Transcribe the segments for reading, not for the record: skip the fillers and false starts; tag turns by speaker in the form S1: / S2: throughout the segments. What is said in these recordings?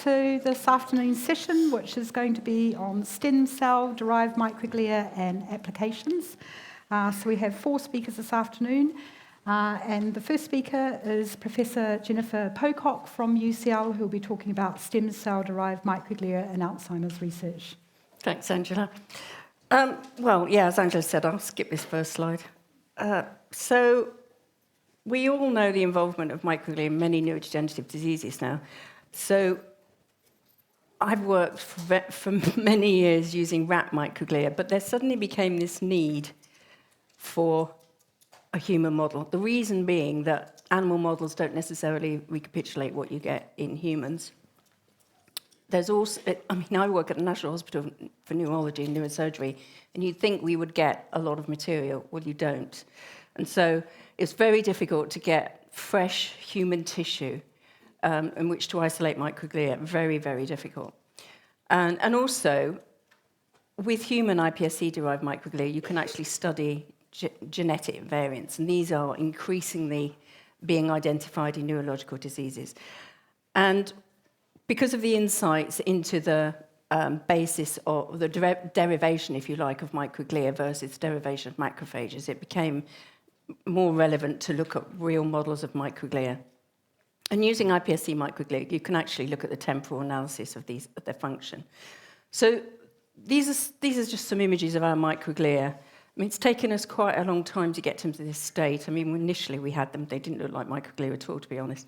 S1: to this afternoon's session, which is going to be on stem cell-derived microglia and applications. So we have 4 speakers this afternoon, and the first speaker is Professor Jennifer Pocock from UCL, who will be talking about stem cell-derived microglia and Alzheimer's research.
S2: Thanks, Angela. As Angela said, I'll skip this first slide. So we all know the involvement of microglia in many neurodegenerative diseases now. So I've worked for many years using rat microglia, but there suddenly became this need for a human model. The reason being that animal models don't necessarily recapitulate what you get in humans. There's also, I work at the National Hospital for Neurology and Neurosurgery, and you'd think we would get a lot of material. Well, you don't. And so it's very difficult to get fresh human tissue in which to isolate microglia. Very, very difficult. And also, with human iPSC-derived microglia, you can actually study genetic variants, and these are increasingly being identified in neurological diseases. And because of the insights into the basis of the derivation, if you like, of microglia versus derivation of macrophages, it became more relevant to look at real models of microglia. And using iPSC microglia, you can actually look at the temporal analysis of their function. So these are just some images of our microglia. It's taken us quite a long time to get them to this state. Initially we had them, they didn't look like microglia at all, to be honest.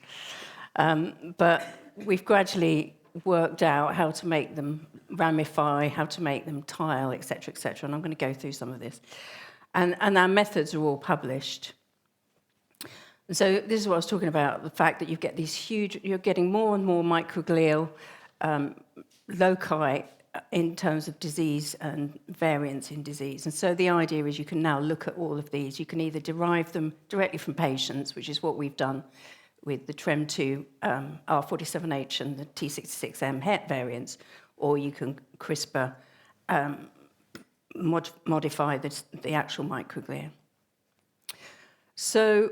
S2: But we've gradually worked out how to make them ramify, how to make them tile, et cetera, and I'm going to go through some of this. And our methods are all published. So this is what I was talking about, the fact that you get these you're getting more and more microglial loci in terms of disease and variants in disease. And so the idea is you can now look at all of these. You can either derive them directly from patients, which is what we've done with the TREM2 R47H and the T66M het variants, or you can CRISPR modify the actual microglia. So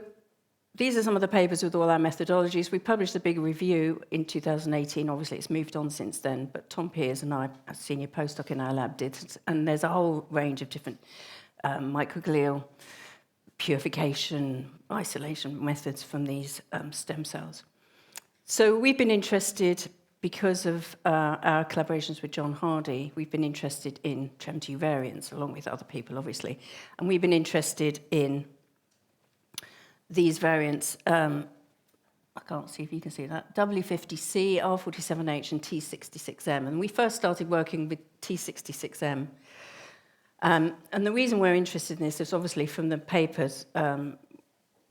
S2: these are some of the papers with all our methodologies. We published a big review in 2018. Obviously, it's moved on since then, but Tom Peers and I, a senior postdoc in our lab, did. And there's a whole range of different microglial purification, isolation methods from these stem cells. So we've been interested, because of our collaborations with John Hardy, we've been interested in TREM2 variants, along with other people, obviously. And we've been interested in these variants, I can't see if you can see that, W50C, R47H, and T66M. And we first started working with T66M. And the reason we're interested in this is obviously from the papers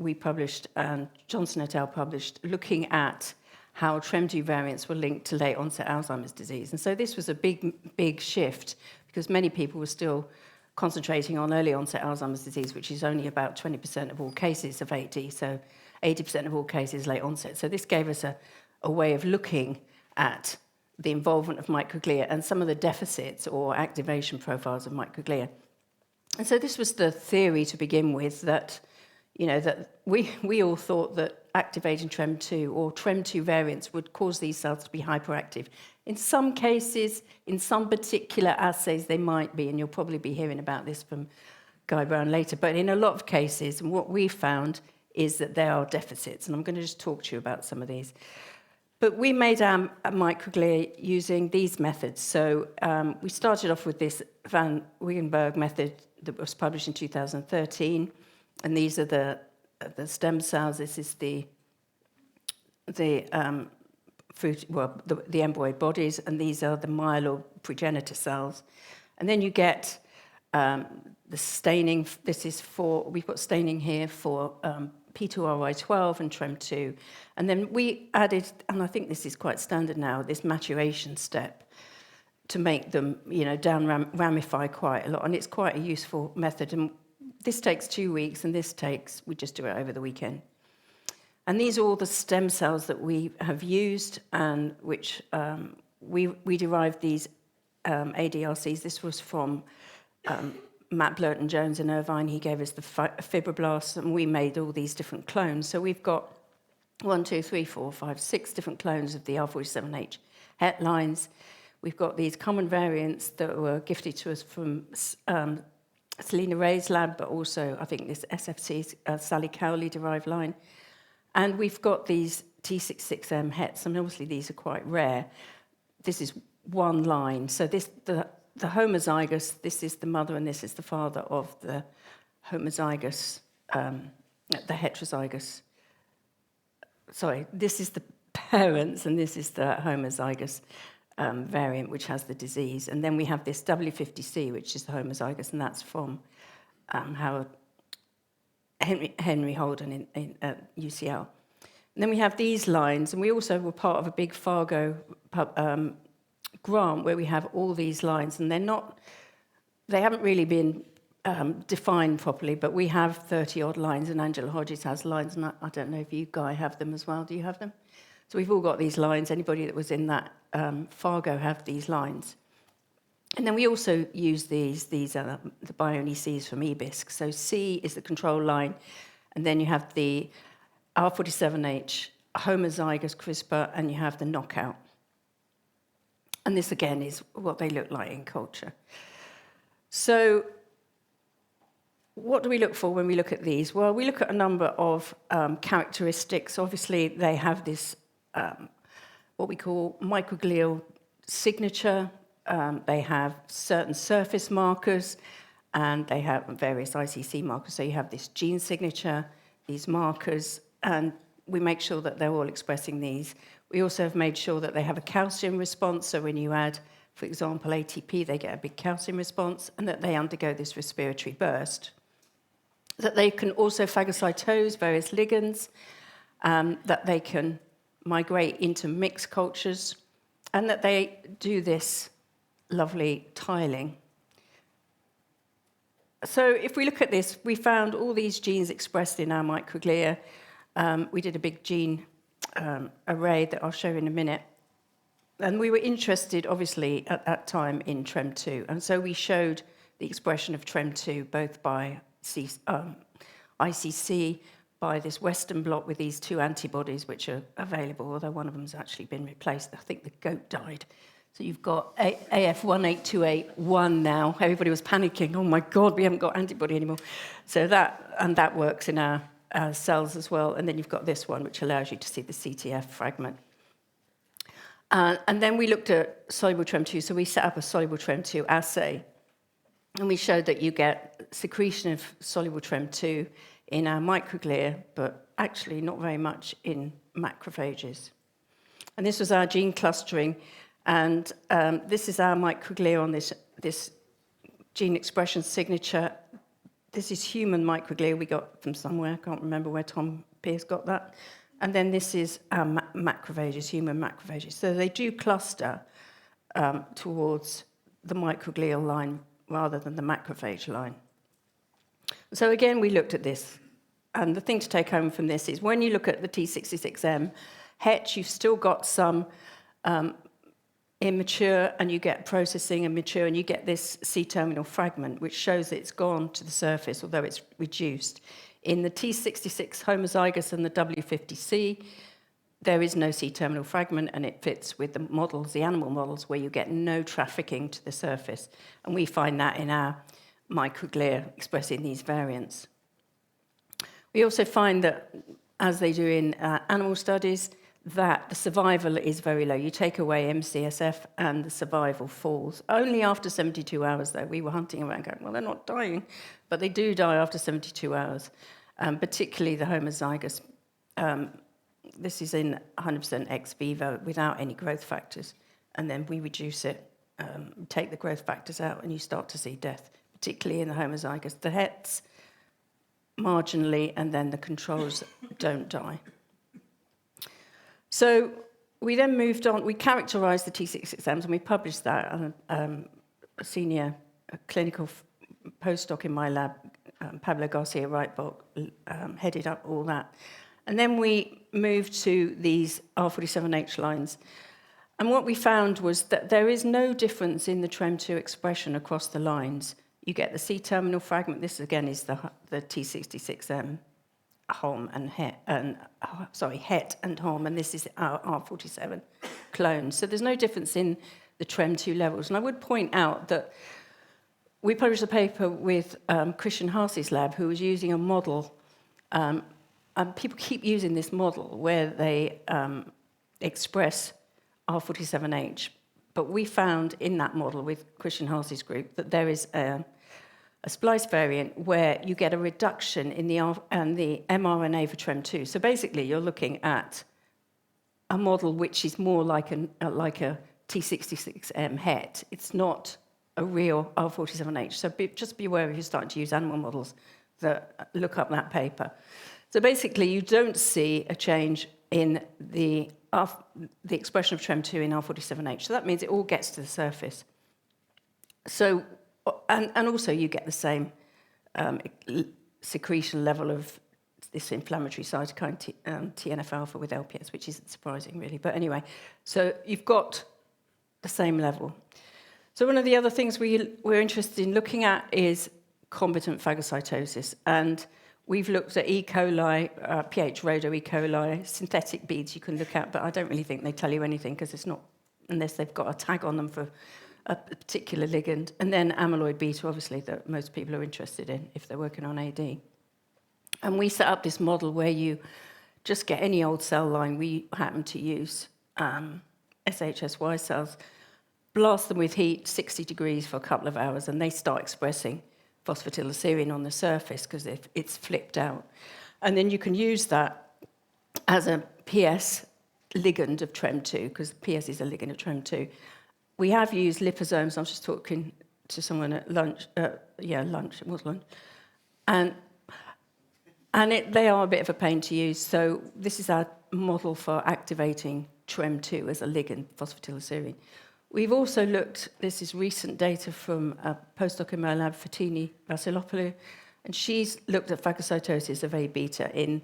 S2: we published, and Johnson et al. Published, looking at how TREM2 variants were linked to late-onset Alzheimer's disease. And so this was a big shift, because many people were still concentrating on early-onset Alzheimer's disease, which is only about 20% of all cases of AD, so 80% of all cases late-onset. So this gave us a way of looking at the involvement of microglia and some of the deficits or activation profiles of microglia. And so this was the theory to begin with, that, that we all thought that activating TREM2 or TREM2 variants would cause these cells to be hyperactive. In some cases, in some particular assays, they might be, and you'll probably be hearing about this from Guy Brown later, but in a lot of cases, what we found is that there are deficits, and I'm going to just talk to you about some of these. But we made our microglia using these methods. So we started off with this Van Wiegenberg method that was published in 2013, and these are the stem cells. This is the embryoid bodies, and these are the myeloid progenitor cells. And then you get the staining. This is we've got staining here for P2RY12 and TREM2. And then we added, and I think this is quite standard now, this maturation step to make them, ramify quite a lot. And it's quite a useful method. And this takes 2 weeks, and we just do it over the weekend. And these are all the stem cells that we have used, and which we derived these ADRCs. This was from Matt Blurton Jones in Irvine. He gave us the fibroblasts, and we made all these different clones. So we've got 6 different clones of the R47H Het lines. We've got these common variants that were gifted to us from Selena Ray's lab, but also I think this SFC, Sally Cowley-derived line. And we've got these T66M hets, and obviously these are quite rare. This is one line. So the homozygous, this is the mother and this is the father of the homozygous, the heterozygous. Sorry, this is the parents and this is the homozygous variant, which has the disease. And then we have this W50C, which is the homozygous, and that's from Henry Holden at UCL. And then we have these lines, and we also were part of a big Fargo grant where we have all these lines, and they haven't really been defined properly, but we have 30-odd lines, and Angela Hodges has lines, and I don't know if you guys have them as well. Do you have them? So we've all got these lines. Anybody that was in that Fargo have these lines. And then we also use these are the Bione-Cs from EBISC. So C is the control line, and then you have the R47H homozygous CRISPR, and you have the knockout. And this, again, is what they look like in culture. So what do we look for when we look at these? Well, we look at a number of characteristics. Obviously, they have this, what we call microglial signature. They have certain surface markers, and they have various ICC markers. So you have this gene signature, these markers, and we make sure that they're all expressing these. We also have made sure that they have a calcium response, so when you add, for example, ATP, they get a big calcium response, and that they undergo this respiratory burst. That they can also phagocytose various ligands, that they can migrate into mixed cultures, and that they do this lovely tiling. So if we look at this, we found all these genes expressed in our microglia. We did a big gene array that I'll show in a minute. And we were interested, obviously, at that time in TREM2. And so we showed the expression of TREM2 both by ICC, by this Western blot with these two antibodies which are available, although one of them's actually been replaced. I think the goat died. So you've got AF18281 now. Everybody was panicking. Oh, my God, we haven't got antibody anymore. So that works in our cells as well. And then you've got this one, which allows you to see the CTF fragment. And then we looked at soluble TREM2. So we set up a soluble TREM2 assay. And we showed that you get secretion of soluble TREM2 in our microglia, but actually not very much in macrophages. And this was our gene clustering. And this is our microglia on this gene expression signature. This is human microglia we got from somewhere. I can't remember where Tom Pierce got that. And then this is our macrophages, human macrophages. So they do cluster towards the microglial line rather than the macrophage line. So again, we looked at this. And the thing to take home from this is when you look at the T66M het, you've still got some immature, and you get processing and mature, and you get this C-terminal fragment, which shows that it's gone to the surface, although it's reduced. In the T66 homozygous and the W50C, there is no C-terminal fragment, and it fits with the models, the animal models, where you get no trafficking to the surface. And we find that in our microglia expressing these variants. We also find that, as they do in animal studies, that the survival is very low. You take away MCSF and the survival falls. Only after 72 hours, though. We were hunting around going, well, they're not dying, but they do die after 72 hours, particularly the homozygous. This is in 100% ex vivo without any growth factors. And then we reduce it, take the growth factors out, and you start to see death, particularly in the homozygous. The hets, marginally, and then the controls don't die. So we then moved on. We characterized the T66Ms, and we published that. A senior clinical postdoc in my lab, Pablo Garcia-Reitbach, headed up all that. And then we moved to these R47H lines. And what we found was that there is no difference in the TREM2 expression across the lines. You get the C-terminal fragment. This, again, is the T66M. HOM and het and HOM, and this is our R47 clones. So there's no difference in the TREM2 levels. And I would point out that we published a paper with Christian Haas's lab, who was using a model, and people keep using this model where they express R47H. But we found in that model with Christian Haas's group that there is a splice variant where you get a reduction in the mRNA for TREM2. So basically, you're looking at a model which is more like a T66M het. It's not a real R47H. So just be aware if you're starting to use animal models that look up that paper. So basically, you don't see a change in the expression of TREM2 in R47H. So that means it all gets to the surface. So, and also you get the same secretion level of this inflammatory cytokine TNF-alpha with LPS, which isn't surprising really. But anyway, so you've got the same level. So one of the other things we're interested in looking at is combatant phagocytosis. And we've looked at E. coli, pH rhodo E. coli, synthetic beads you can look at, but I don't really think they tell you anything because it's not, unless they've got a tag on them for a particular ligand. And then amyloid beta, obviously, that most people are interested in if they're working on AD. And we set up this model where you just get any old cell line. We happen to use SHSY cells, blast them with heat, 60 degrees for a couple of hours, and they start expressing phosphatidylserine on the surface because it's flipped out. And then you can use that as a PS ligand of TREM2, because PS is a ligand of TREM2. We have used liposomes. I was just talking to someone at lunch. Lunch, it was lunch. And they are a bit of a pain to use. So this is our model for activating TREM2 as a ligand, phosphatidylserine. We've also looked, this is recent data from a postdoc in my lab, Fatini Vassilopoulou, and she's looked at phagocytosis of A-beta in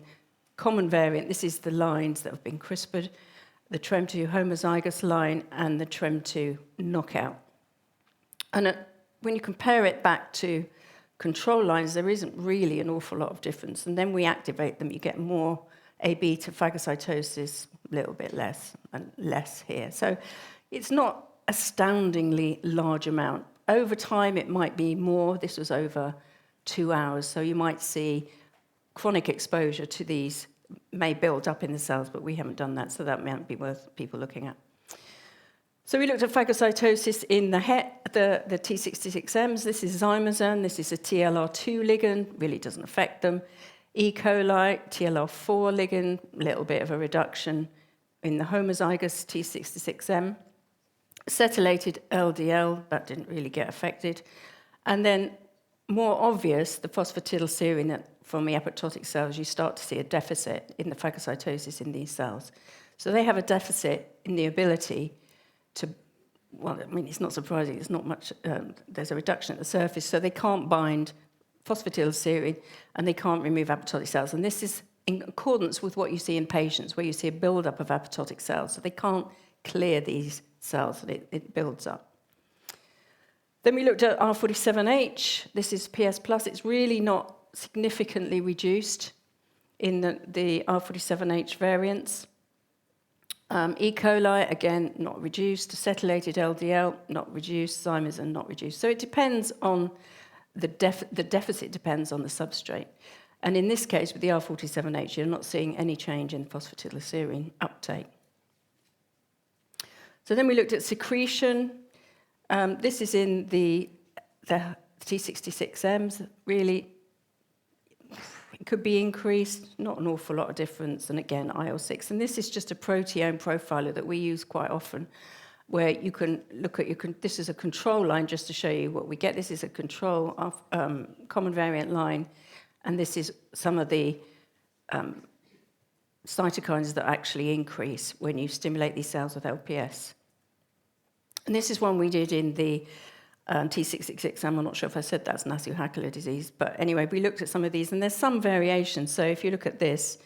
S2: common variant. This is the lines that have been CRISPRed, the TREM2 homozygous line and the TREM2 knockout. And when you compare it back to control lines, there isn't really an awful lot of difference. And then we activate them, you get more A-beta phagocytosis, a little bit less, and less here. So it's not astoundingly large amount. Over time, it might be more. This was over 2 hours, so you might see chronic exposure to these may build up in the cells, but we haven't done that, so that might be worth people looking at. So we looked at phagocytosis in the T66Ms. This is zymazone. This is a TLR2 ligand. Really doesn't affect them. E. coli, TLR4 ligand, a little bit of a reduction in the homozygous T66M. Cetylated LDL, that didn't really get affected. And then, more obvious, the phosphatidylserine from the apoptotic cells, you start to see a deficit in the phagocytosis in these cells. So they have a deficit in the ability to, well, I mean, it's not surprising, it's not much, there's a reduction at the surface, so they can't bind phosphatidylserine and they can't remove apoptotic cells. And this is in accordance with what you see in patients, where you see a buildup of apoptotic cells. So they can't clear these cells, and it builds up. Then we looked at R47H. This is PS+. It's really not significantly reduced in the R47H variants. E. coli, again, not reduced. Acetylated LDL, not reduced. Zymazone, not reduced. So it depends on the deficit depends on the substrate. And in this case, with the R47H, you're not seeing any change in phosphatidylserine uptake. So then we looked at secretion. This is in the T66Ms. Really, it could be increased, not an awful lot of difference. And again, IL-6. And this is just a proteome profiler that we use quite often, where you can look at this is a control line just to show you what we get. This is a control of common variant line, and this is some of the cytokines that actually increase when you stimulate these cells with LPS. And this is one we did in the T66M. I'm not sure if I said that's Nasu-Hakola disease, but anyway, we looked at some of these, and there's some variation. So if you look at this,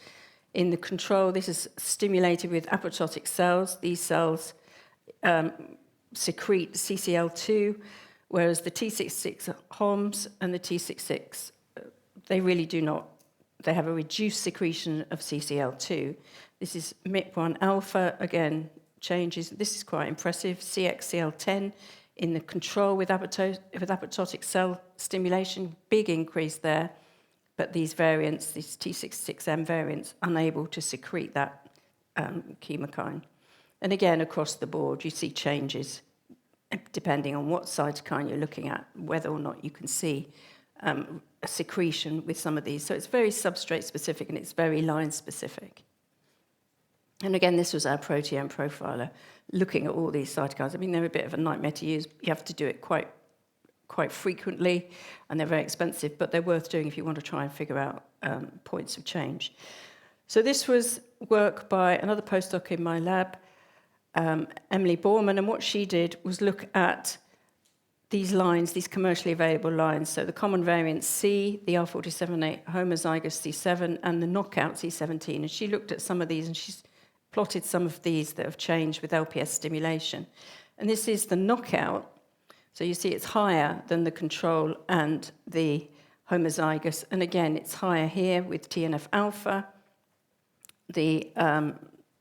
S2: in the control, this is stimulated with apoptotic cells. These cells secrete CCL2, whereas the T66 HOMs and the T66, they really do not. They have a reduced secretion of CCL2. This is MIP1 alpha, again, changes. This is quite impressive. CXCL10 in the control with apoptotic cell stimulation, big increase there. But these variants, these T66M variants, unable to secrete that chemokine. And again, across the board, you see changes depending on what cytokine you're looking at, whether or not you can see a secretion with some of these. So it's very substrate specific and it's very line specific. And again, this was our proteome profiler, looking at all these cytokines. I mean, they're a bit of a nightmare to use. You have to do it quite frequently, and they're very expensive, but they're worth doing if you want to try and figure out points of change. So this was work by another postdoc in my lab, Emily Borman, and what she did was look at these lines, these commercially available lines, so the common variant C, the R47A homozygous C7, and the knockout C17, and she looked at some of these, and she's plotted some of these that have changed with LPS stimulation. And this is the knockout. So you see it's higher than the control and the homozygous. And again, it's higher here with TNF-alpha. The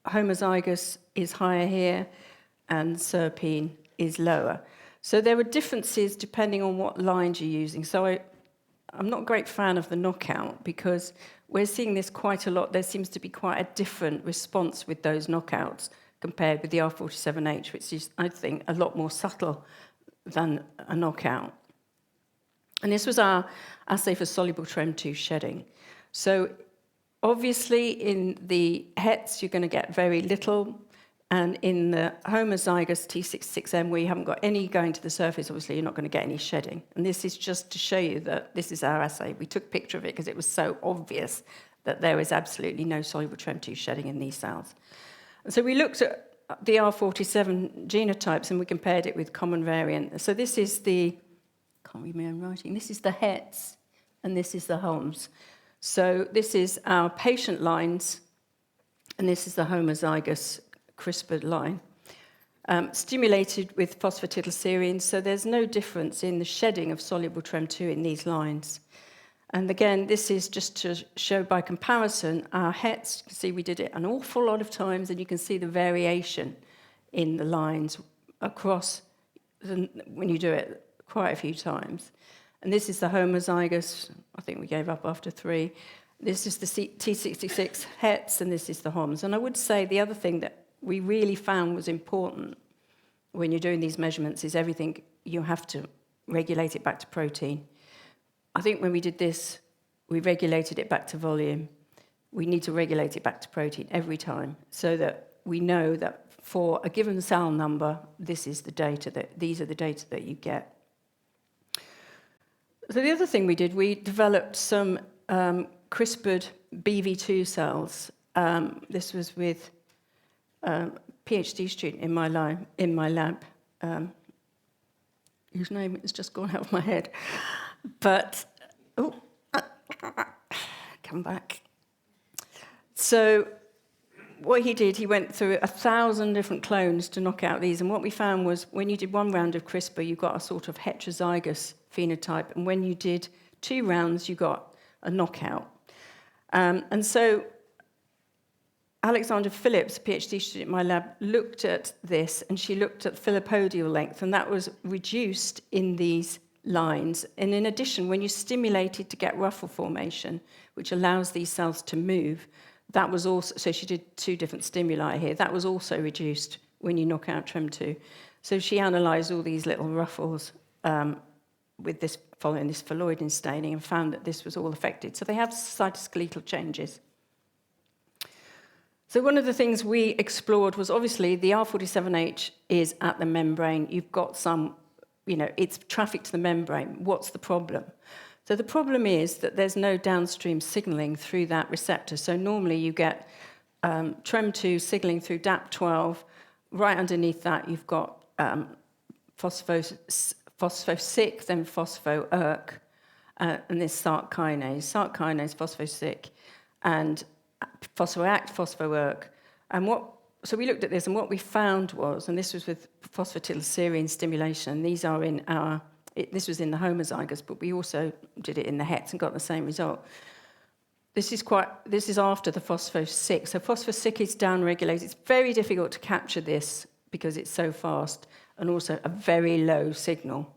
S2: homozygous is higher here, and serpine is lower. So there were differences depending on what lines you're using. So I'm not a great fan of the knockout because we're seeing this quite a lot. There seems to be quite a different response with those knockouts compared with the R47H, which is, I think, a lot more subtle than a knockout. And this was our assay for soluble TREM2 shedding. So obviously in the HETs you're going to get very little, and in the homozygous T66M where you haven't got any going to the surface, obviously you're not going to get any shedding. And this is just to show you that this is our assay. We took a picture of it because it was so obvious that there is absolutely no soluble TREM2 shedding in these cells. And so we looked at the R47 genotypes and we compared it with common variant. So this is the, can't read my own writing, this is the HETs and this is the HOMs. So this is our patient lines and this is the homozygous CRISPR line, stimulated with phosphatidylserine, so there's no difference in the shedding of soluble TREM2 in these lines. And again, this is just to show by comparison our HETs. You can see we did it an awful lot of times, and you can see the variation in the lines across when you do it quite a few times. And this is the homozygous. I think we gave up after 3. This is the T66 HETs, and this is the HOMs. And I would say the other thing that we really found was important when you're doing these measurements is everything, you have to regulate it back to protein. I think when we did this, we regulated it back to volume. We need to regulate it back to protein every time so that we know that for a given cell number, these are the data that you get. So the other thing we did, we developed some CRISPRed BV2 cells. This was with a PhD student in my lab, whose name has just gone out of my head. But, come back. So what he did, he went through 1,000 different clones to knock out these. And what we found was when you did 1 round of CRISPR, you got a sort of heterozygous phenotype. And when you did 2 rounds, you got a knockout. And so Alexandra Phillips, a PhD student in my lab, looked at this, and she looked at filipodial length, and that was reduced in these lines. And in addition, when you stimulated to get ruffle formation, which allows these cells to move, that was also, so she did 2 different stimuli here, that was also reduced when you knock out TREM2. So she analysed all these little ruffles with this, following this phalloidin staining, and found that this was all affected. So they have cytoskeletal changes. So one of the things we explored was obviously the R47H is at the membrane. You've got some, it's trafficked to the membrane. What's the problem? So the problem is that there's no downstream signaling through that receptor. So normally you get TREM2 signaling through DAP12. Right underneath that, you've got phospho-SYK, then phospho-ERK, and this SARC kinase, phospho-SYK, and phospho-ACT, phospho-ERK. So we looked at this, and what we found was, and this was with phosphatidylserine stimulation, these are in this was in the homozygous, but we also did it in the HETs and got the same result. this is after the phospho-6. So phospho-6 is downregulated. It's very difficult to capture this because it's so fast and also a very low signal.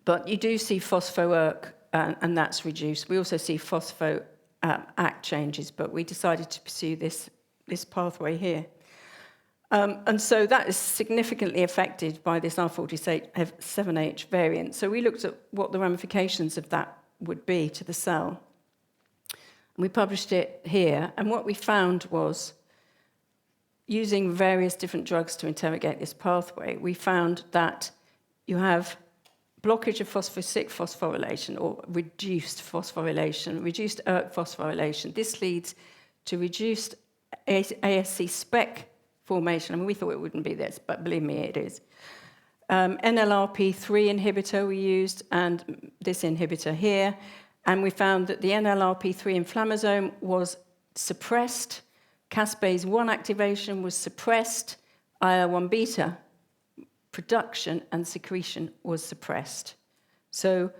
S2: But you do see phospho-ERK, and that's reduced. We also see phospho-ACT changes, but we decided to pursue this pathway here. And so that is significantly affected by this R47H variant. So we looked at what the ramifications of that would be to the cell. We published it here, and what we found was, using various different drugs to interrogate this pathway, we found that you have blockage of phospho-6 phosphorylation, or reduced phosphorylation, reduced ERK phosphorylation. This leads to reduced ASC spec formation. I mean, we thought it wouldn't be this, but believe me, it is. NLRP3 inhibitor we used, and this inhibitor here, and we found that the NLRP3 inflammasome was suppressed, caspase-1 activation was suppressed, IL-1 beta production and secretion was suppressed. So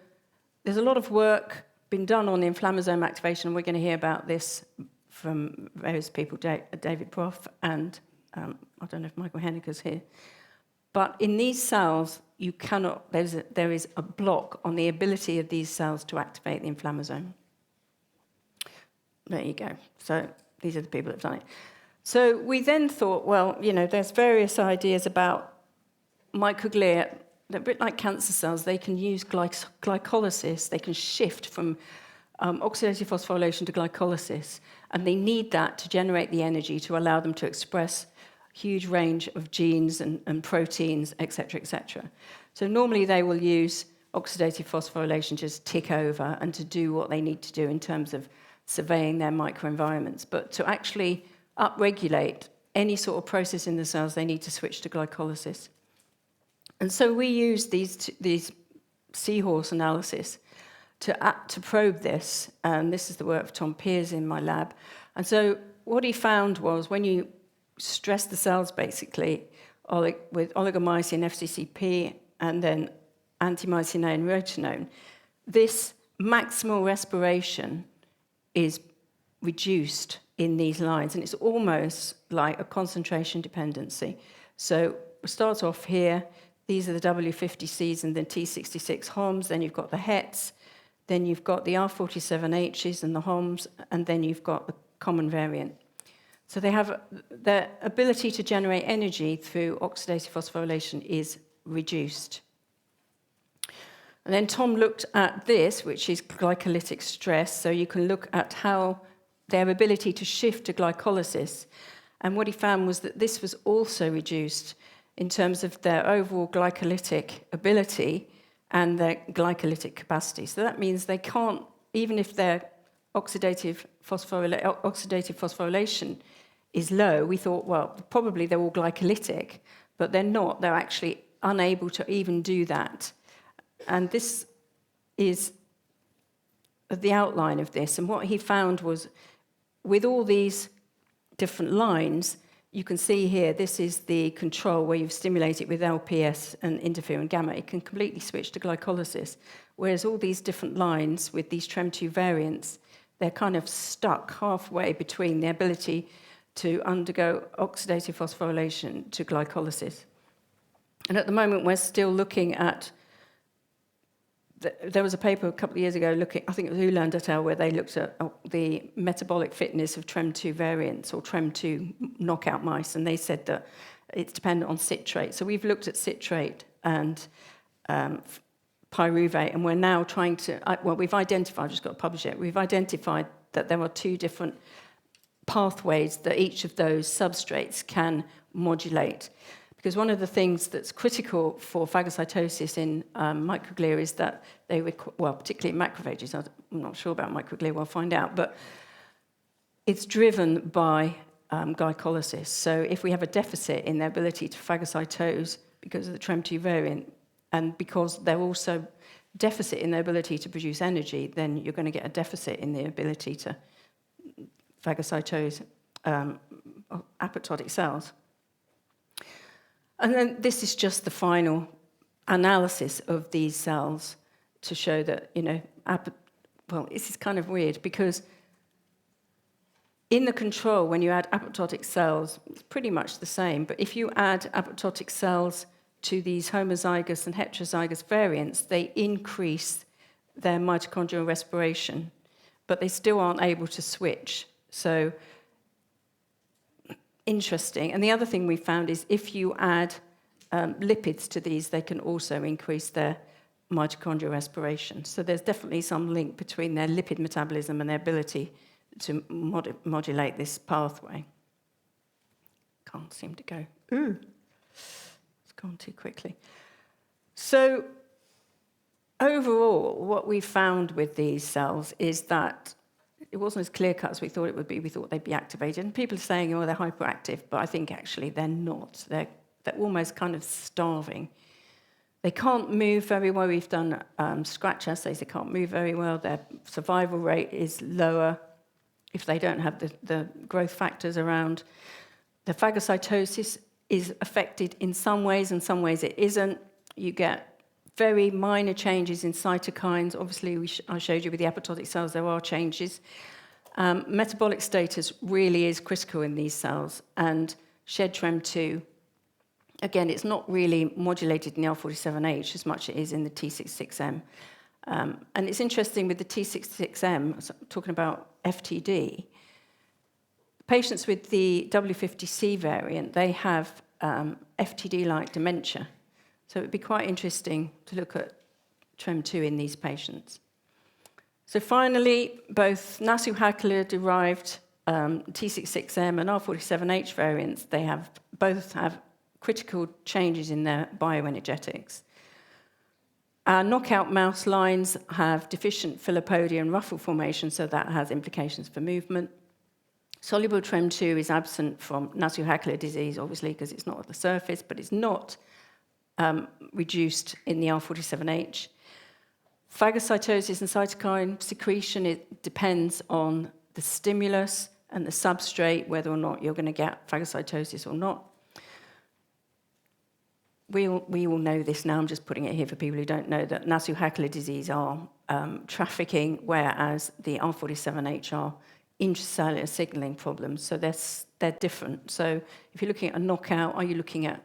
S2: there's a lot of work been done on the inflammasome activation, and we're going to hear about this from various people, David Proff, and I don't know if Michael Henniker's here. But in these cells, you cannot, there is a block on the ability of these cells to activate the inflammasome. There you go. So these are the people that have done it. So we then thought, well, you know, there's various ideas about microglia. They're a bit like cancer cells. They can use glycolysis. They can shift from oxidative phosphorylation to glycolysis. And they need that to generate the energy to allow them to express huge range of genes and proteins, et cetera, et cetera. So normally they will use oxidative phosphorylation to just tick over and to do what they need to do in terms of surveying their microenvironments. But to actually upregulate any sort of process in the cells, they need to switch to glycolysis. And so we use these seahorse analysis to probe this, and this is the work of Tom Peers in my lab. And so what he found was when you stress the cells basically with oligomycin, FCCP, and then anti-mycin A and rotenone, this maximal respiration is reduced in these lines, and it's almost like a concentration dependency. So it starts off here. These are the W50Cs and the T66 HOMs, then you've got the HETs, then you've got the R47Hs and the HOMs, and then you've got the common variant. So they have their ability to generate energy through oxidative phosphorylation is reduced. And then Tom looked at this, which is glycolytic stress, so you can look at how their ability to shift to glycolysis. And what he found was that this was also reduced in terms of their overall glycolytic ability and their glycolytic capacity. So that means they can't, even if their oxidative phosphorylation is low, we thought, well, probably they're all glycolytic, but they're not. They're actually unable to even do that. And this is the outline of this. And what he found was, with all these different lines, you can see here, this is the control where you've stimulated with LPS and interferon gamma. It can completely switch to glycolysis, whereas all these different lines with these TREM2 variants, they're kind of stuck halfway between the ability to undergo oxidative phosphorylation to glycolysis. And at the moment, we're still looking at, there was a paper a couple of years ago looking, I think it was Uland et al., where they looked at the metabolic fitness of TREM2 variants or TREM2 knockout mice, and they said that it's dependent on citrate. So we've looked at citrate and pyruvate, and we're now trying to, well, we've identified, I've just got to publish it, we've identified that there are two different pathways that each of those substrates can modulate. Because one of the things that's critical for phagocytosis in microglia is that they require, well, particularly macrophages, I'm not sure about microglia, we'll find out, but it's driven by glycolysis. So if we have a deficit in their ability to phagocytose because of the TREM2 variant, and because they're also deficit in their ability to produce energy, then you're going to get a deficit in the ability to phagocytose apoptotic cells. And then this is just the final analysis of these cells to show that, you know, well, this is kind of weird because in the control, when you add apoptotic cells, it's pretty much the same. But if you add apoptotic cells to these homozygous and heterozygous variants, they increase their mitochondrial respiration, but they still aren't able to switch. So interesting. And the other thing we found is if you add lipids to these, they can also increase their mitochondrial respiration. So there's definitely some link between their lipid metabolism and their ability to modulate this pathway. Can't seem to go. Ooh, it's gone too quickly. So overall, what we found with these cells is that it wasn't as clear-cut as we thought it would be. We thought they'd be activated. And people are saying, oh, they're hyperactive, but I think actually they're not. They're almost kind of starving. They can't move very well. We've done scratch assays. They can't move very well. Their survival rate is lower if they don't have the growth factors around. The phagocytosis is affected in some ways, and some ways it isn't. You get very minor changes in cytokines. Obviously, I showed you with the apoptotic cells, there are changes. Metabolic status really is critical in these cells, and SHED-TREM2, again, it's not really modulated in the L47H as much as it is in the T66M. And it's interesting with the T66M, so talking about FTD, patients with the W50C variant, they have FTD-like dementia. So it would be quite interesting to look at TREM2 in these patients. So finally, both Nasu-Hakola-derived T66M and R47H variants, both have critical changes in their bioenergetics. Our knockout mouse lines have deficient filopodia and ruffle formation, so that has implications for movement. Soluble TREM2 is absent from Nasu-Hakola disease, obviously, because it's not at the surface, but it's not reduced in the R47H. Phagocytosis and cytokine secretion, it depends on the stimulus and the substrate, whether or not you're going to get phagocytosis or not. We all know this now, I'm just putting it here for people who don't know, that Nasu-Hakola disease are trafficking, whereas the R47H are intracellular signaling problems, so they're different. So if you're looking at a knockout, are you looking at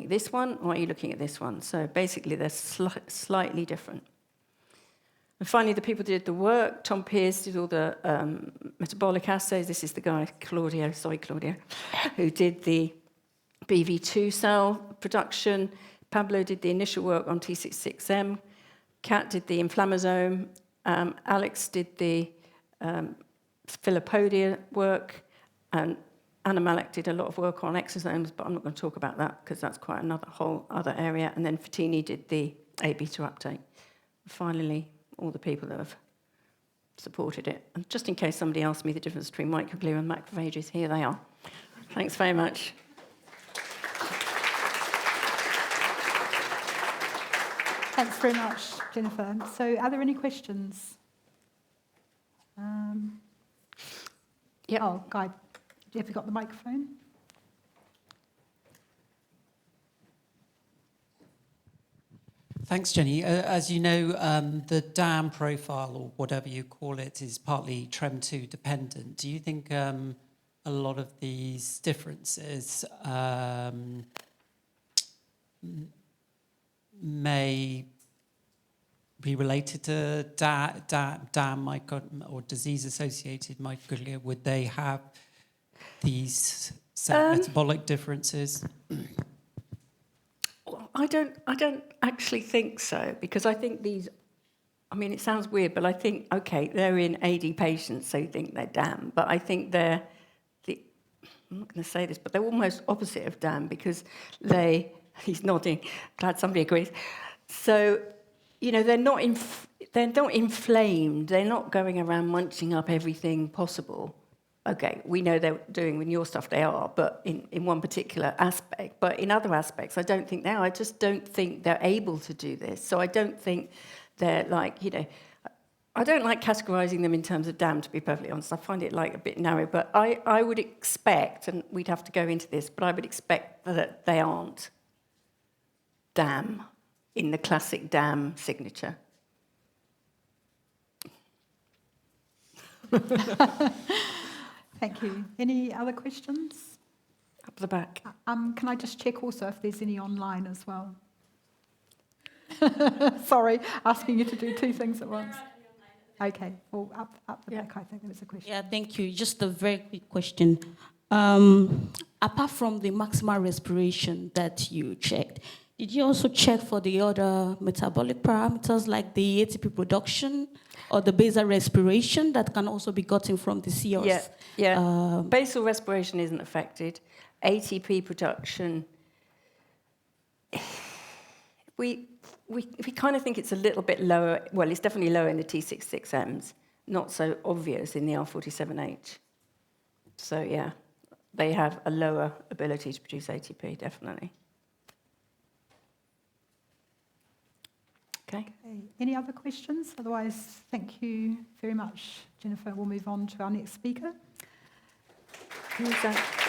S2: this one, or are you looking at this one? So basically, they're slightly different. And finally, the people who did the work, Tom Pierce did all the metabolic assays. This is the guy, Claudio, who did the BV2 cell production. Pablo did the initial work on T66M. Kat did the inflammasome. Alex did the filopodia work. And Anna Malek did a lot of work on exosomes, but I'm not going to talk about that because that's quite another whole other area. And then Fatini did the A-beta uptake. Finally, all the people that have supported it. And just in case somebody asked me the difference between microglia and macrophages, here they are. Thanks very much.
S1: Thanks very much, Jennifer. So are there any questions?
S2: Yeah.
S1: Oh, Guy, have you got the microphone?
S3: Thanks, Jenny. As you know, the DAM profile, or whatever you call it, is partly TREM2 dependent. Do you think a lot of these differences may be related to DAM or disease-associated microglia? Would they have these metabolic differences?
S2: Well, I don't actually think so, because I think these, I mean, it sounds weird, but I think, okay, they're in AD patients, so you think they're DAM, but I think they're I'm not going to say this, but they're almost opposite of DAM, because he's nodding, glad somebody agrees. So, you know, they're not inflamed, they're not going around munching up everything possible. Okay, we know they're doing with your stuff, they are, but in one particular aspect. But in other aspects, I don't think they are. I just don't think they're able to do this. So I don't think they're like, you know, I don't like categorising them in terms of DAM, to be perfectly honest. I find it like a bit narrow, but I would expect, and we'd have to go into this, but I would expect that they aren't DAM in the classic DAM signature.
S1: Thank you. Any other questions?
S2: Up the back.
S1: Can I just check also if there's any online as well? Sorry, asking you to do two things at once. Okay, well, up the back, I think there was a question.
S4: Yeah, thank you. Just a very quick question. Apart from the maximal respiration that you checked, did you also check for the other metabolic parameters like the ATP production or the basal respiration that can also be gotten from the CRs?
S2: Yeah. Basal respiration isn't affected. ATP production, we kind of think it's a little bit lower. Well, it's definitely lower in the T66Ms, not so obvious in the R47H. So, yeah, they have a lower ability to produce ATP, definitely. Okay.
S1: Any other questions? Otherwise, thank you very much, Jennifer. We'll move on to our next speaker.
S2: Who's that?